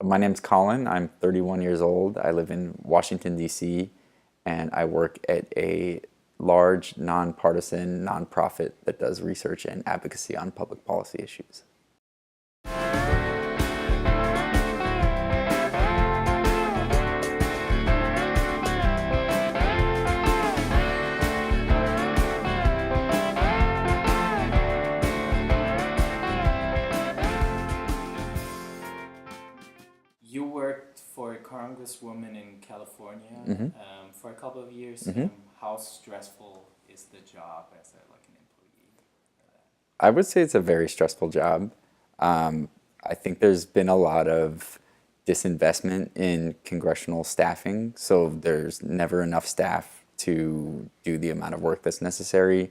My name's Colin. I'm 31 years old. I live in Washington, D.C., and I work at a large, nonpartisan nonprofit that does research and advocacy on public policy issues. You worked for a Congresswoman in California for a couple of years. How stressful is the job as an employee? I would say it's a very stressful job. I think there's been a lot of disinvestment in congressional staffing, so there's never enough staff to do the amount of work that's necessary.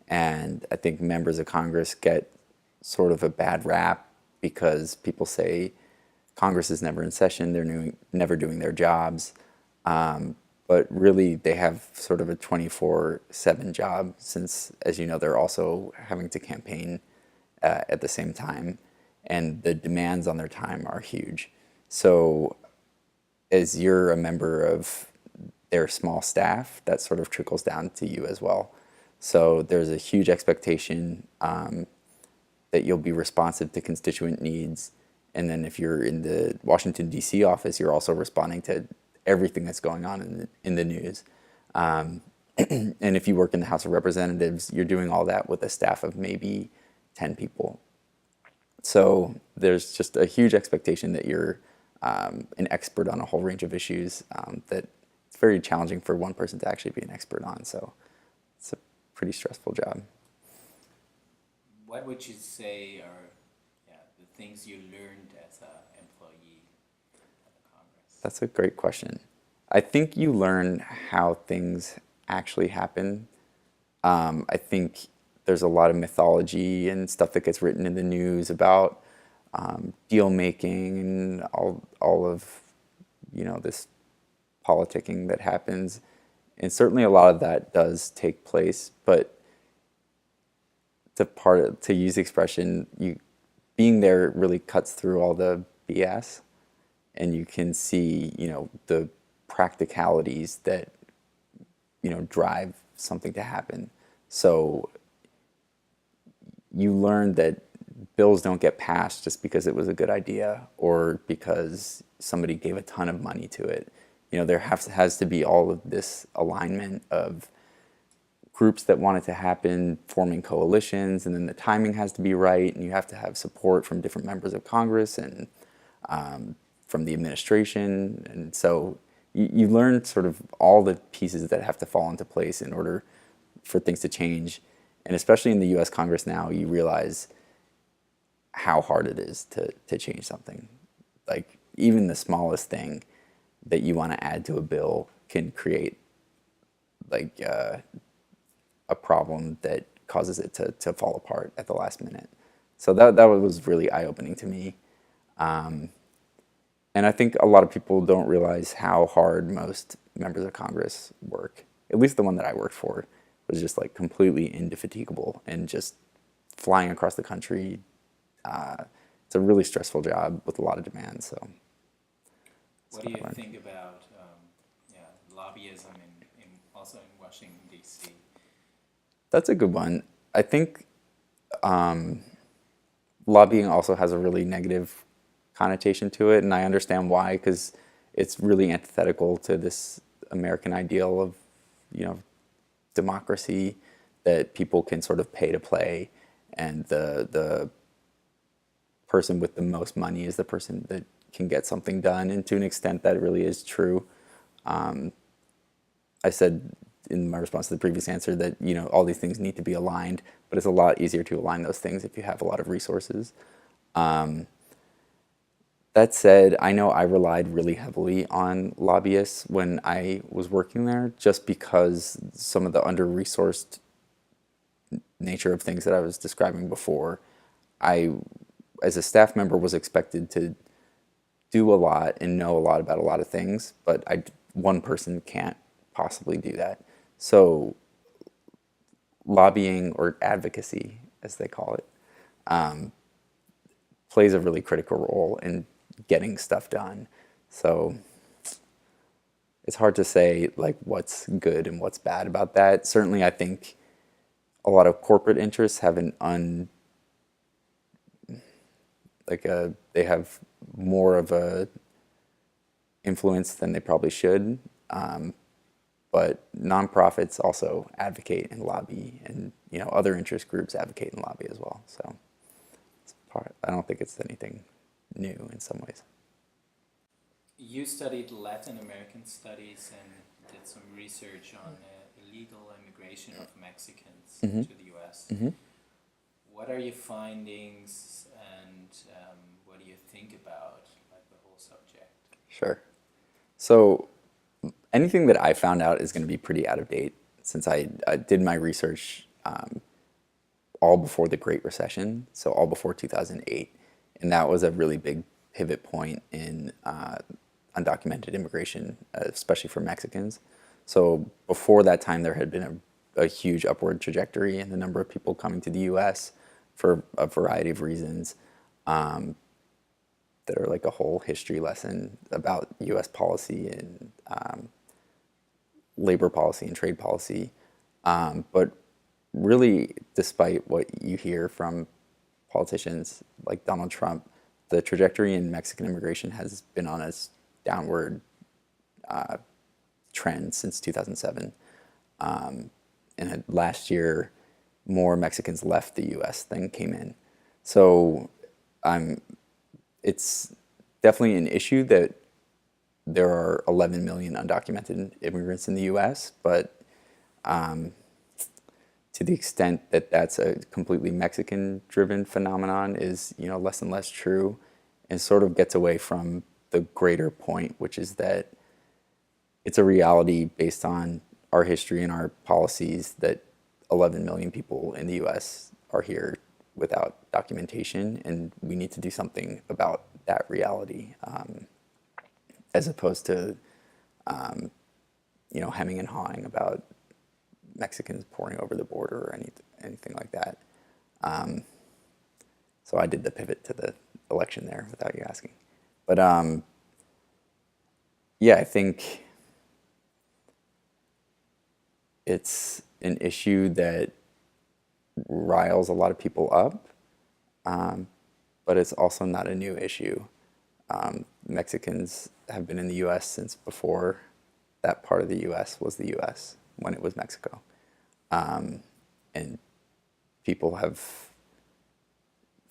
And I think members of Congress get sort of a bad rap because people say Congress is never in session, they're never doing their jobs. But really, they have sort of a 24/7 job since, as you know, they're also having to campaign at the same time, and the demands on their time are huge. So, as you're a member of their small staff, that sort of trickles down to you as well. So, there's a huge expectation that you'll be responsive to constituent needs. And then if you're in the Washington, D.C. office, you're also responding to everything that's going on in the news. And if you work in the House of Representatives, you're doing all that with a staff of maybe 10 people. So there's just a huge expectation that you're an expert on a whole range of issues that it's very challenging for one person to actually be an expert on. So it's a pretty stressful job. What would you say are the things you learned as an employee at the Congress? That's a great question. I think you learn how things actually happen. I think there's a lot of mythology and stuff that gets written in the news about deal making and all of this politicking that happens, and certainly a lot of that does take place. But to use the expression, being there really cuts through all the BS, and you can see the practicalities that drive something to happen. So you learn that bills don't get passed just because it was a good idea or because somebody gave a ton of money to it. There has to be all of this alignment of groups that want it to happen, forming coalitions, and then the timing has to be right, and you have to have support from different members of Congress and from the administration. And so you learn sort of all the pieces that have to fall into place in order for things to change. And especially in the U.S. Congress now, you realize how hard it is to change something. Like even the smallest thing that you want to add to a bill can create like a problem that causes it to fall apart at the last minute. So that was really eye-opening to me. And I think a lot of people don't realize how hard most members of Congress work. At least the one that I worked for was just like completely indefatigable and just flying across the country. It's a really stressful job with a lot of demands. So, what do you think about lobbyism also in Washington, D.C.? That's a good one. I think lobbying also has a really negative connotation to it, and I understand why, because it's really antithetical to this American ideal of, democracy, that people can sort of pay to play, and the person with the most money is the person that can get something done, and to an extent that really is true. I said in my response to the previous answer that all these things need to be aligned, but it's a lot easier to align those things if you have a lot of resources. That said, I know I relied really heavily on lobbyists when I was working there, just because some of the under-resourced nature of things that I was describing before. I, as a staff member, was expected to do a lot and know a lot about a lot of things, but one person can't possibly do that. So lobbying, or advocacy, as they call it, plays a really critical role in getting stuff done. So it's hard to say like what's good and what's bad about that. Certainly, I think a lot of corporate interests have they have more of a influence than they probably should. But nonprofits also advocate and lobby, and other interest groups advocate and lobby as well. So I don't think it's anything new in some ways. You studied Latin American studies and did some research on illegal immigration of Mexicans to the U.S. What are your findings, and what do you think about like the whole subject? Sure. So anything that I found out is going to be pretty out of date, since I did my research all before the Great Recession, so all before 2008. And that was a really big pivot point in undocumented immigration, especially for Mexicans. So before that time, there had been a huge upward trajectory in the number of people coming to the U.S. for a variety of reasons that are like a whole history lesson about U.S. policy and labor policy and trade policy. But really, despite what you hear from politicians like Donald Trump, the trajectory in Mexican immigration has been on a downward trend since 2007. And last year, more Mexicans left the U.S. than came in. So it's definitely an issue that there are 11 million undocumented immigrants in the U.S., but to the extent that that's a completely Mexican-driven phenomenon is, less and less true, and sort of gets away from the greater point, which is that it's a reality based on our history and our policies that 11 million people in the U.S. are here without documentation, and we need to do something about that reality, as opposed to, hemming and hawing about Mexicans pouring over the border or anything like that. So I did the pivot to the election there without you asking. But yeah, I think it's an issue that riles a lot of people up, but it's also not a new issue. Mexicans have been in the U.S. since before that part of the U.S. was the U.S., when it was Mexico. And people have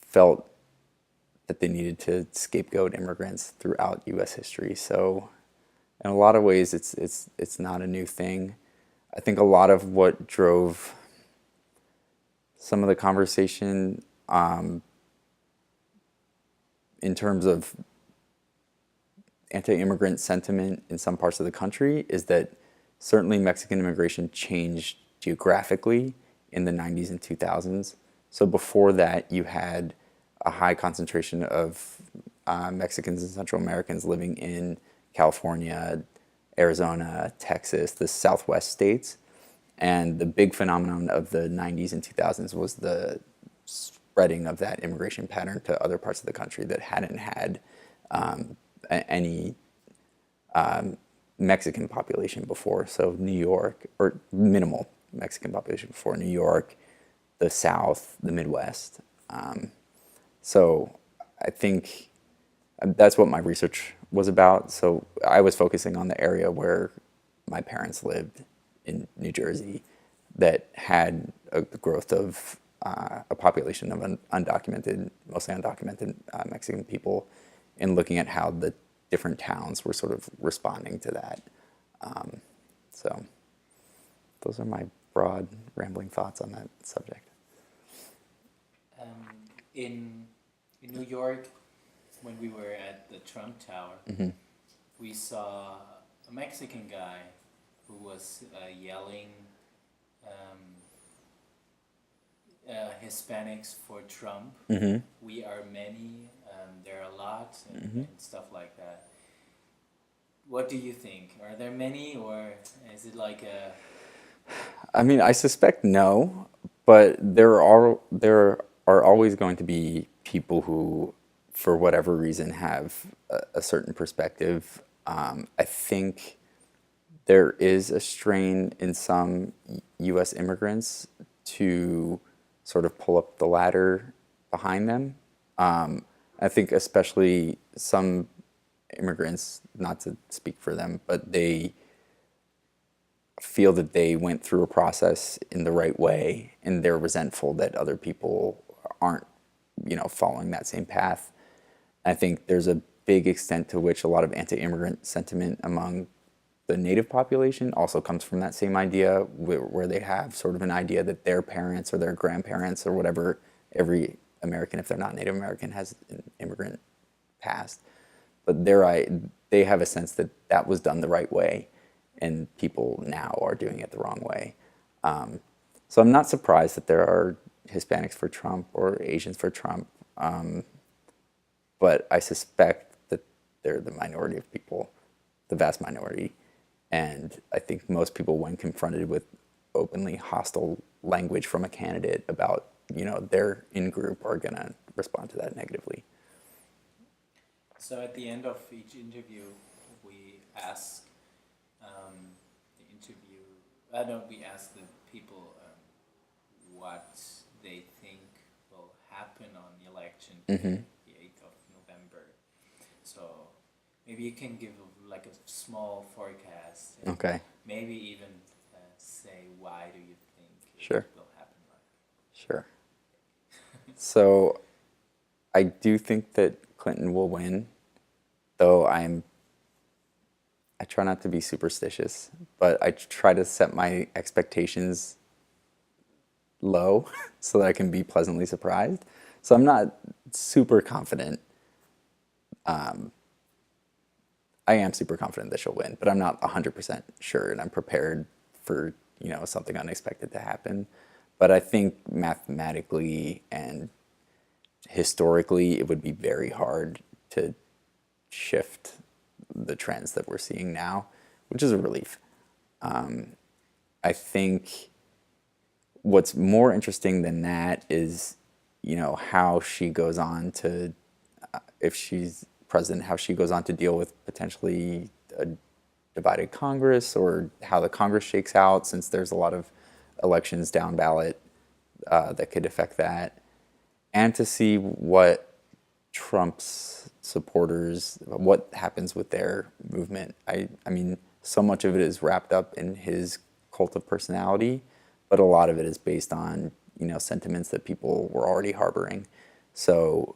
felt that they needed to scapegoat immigrants throughout U.S. history. So in a lot of ways, it's not a new thing. I think a lot of what drove some of the conversation in terms of anti-immigrant sentiment in some parts of the country is that certainly Mexican immigration changed geographically in the 90s and 2000s. So before that, you had a high concentration of Mexicans and Central Americans living in California, Arizona, Texas, the Southwest states. And the big phenomenon of the 90s and 2000s was the spreading of that immigration pattern to other parts of the country that hadn't had any Mexican population before. So New York, or minimal Mexican population before, New York, the South, the Midwest. So I think that's what my research was about. So I was focusing on the area where my parents lived in New Jersey that had a growth of a population of undocumented, mostly undocumented Mexican people, and looking at how the different towns were sort of responding to that. So those are my broad, rambling thoughts on that subject. In New York, when we were at the Trump Tower, we saw a Mexican guy who was yelling Hispanics for Trump. We are many, there are a lot, and stuff like that. What do you think? Are there many, or is it like a... I mean, I suspect no, but there are always going to be people who for whatever reason, have a certain perspective. I think there is a strain in some U.S. immigrants to sort of pull up the ladder behind them. I think especially some immigrants, not to speak for them, but they feel that they went through a process in the right way, and they're resentful that other people aren't, following that same path. I think there's a big extent to which a lot of anti-immigrant sentiment among the native population also comes from that same idea, where they have sort of an idea that their parents or their grandparents or whatever, every American, if they're not Native American, has an immigrant past. But they have a sense that that was done the right way, and people now are doing it the wrong way. So I'm not surprised that there are Hispanics for Trump or Asians for Trump, but I suspect that they're the minority of people, the vast minority. And I think most people, when confronted with openly hostile language from a candidate about, their in-group, are going to respond to that negatively. So at the end of each interview, we ask we ask the people what they think will happen on the election day, the 8th of November. So maybe you can give like a small forecast. And Okay. maybe even say, why do you think Sure. it will happen like that? Sure. So I do think that Clinton will win, though I try not to be superstitious, but I try to set my expectations low so that I can be pleasantly surprised. So I'm not super confident. I am super confident that she'll win, but I'm not 100% sure, and I'm prepared for, something unexpected to happen. But I think mathematically and historically, it would be very hard to shift the trends that we're seeing now, which is a relief. I think what's more interesting than that is, how she goes on to, if she's president, how she goes on to deal with potentially a divided Congress, or how the Congress shakes out, since there's a lot of elections down ballot that could affect that, and to see what Trump's supporters, what happens with their movement. I mean, so much of it is wrapped up in his cult of personality, but a lot of it is based on, sentiments that people were already harboring. So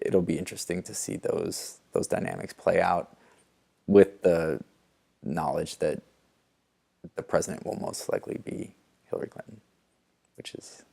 it'll be interesting to see those dynamics play out, with the knowledge that the president will most likely be Hillary Clinton, which is